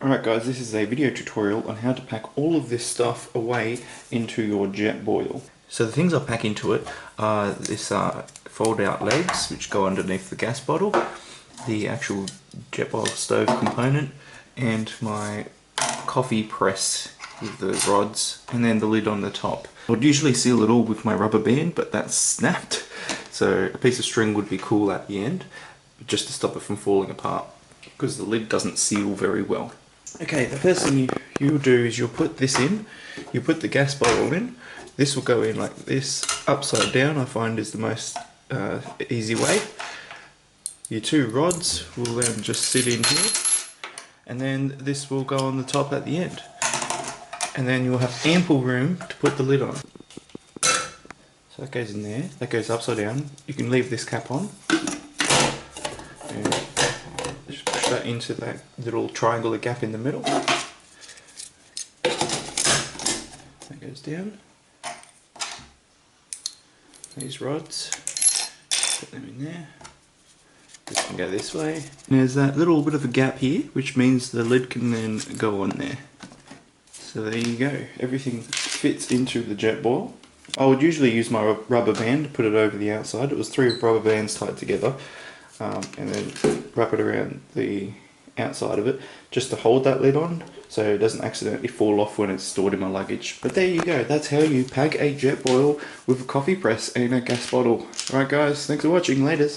Alright guys, this is a video tutorial on how to pack all of this stuff away into your Jetboil. So the things I pack into it are this fold out legs which go underneath the gas bottle, the actual Jetboil stove component, and my coffee press with the rods, and then the lid on the top. I would usually seal it all with my rubber band, but that's snapped, so a piece of string would be cool at the end, just to stop it from falling apart, because the lid doesn't seal very well. Okay, the first thing you'll do is you'll put this in, you put the gas bottle in, this will go in like this, upside down I find is the most easy way. Your two rods will then just sit in here, and then this will go on the top at the end. And then you'll have ample room to put the lid on. So that goes in there, that goes upside down. You can leave this cap on. And just push that into that little triangular gap in the middle. That goes down. These rods, put them in there. This can go this way. And there's that little bit of a gap here, which means the lid can then go on there. So there you go, everything fits into the Jetboil. I would usually use my rubber band to put it over the outside. It was 3 rubber bands tied together, and then wrap it around the outside of it just to hold that lid on so it doesn't accidentally fall off when it's stored in my luggage. But there you go, that's how you pack a Jetboil with a coffee press and a gas bottle. Alright guys, thanks for watching, laters.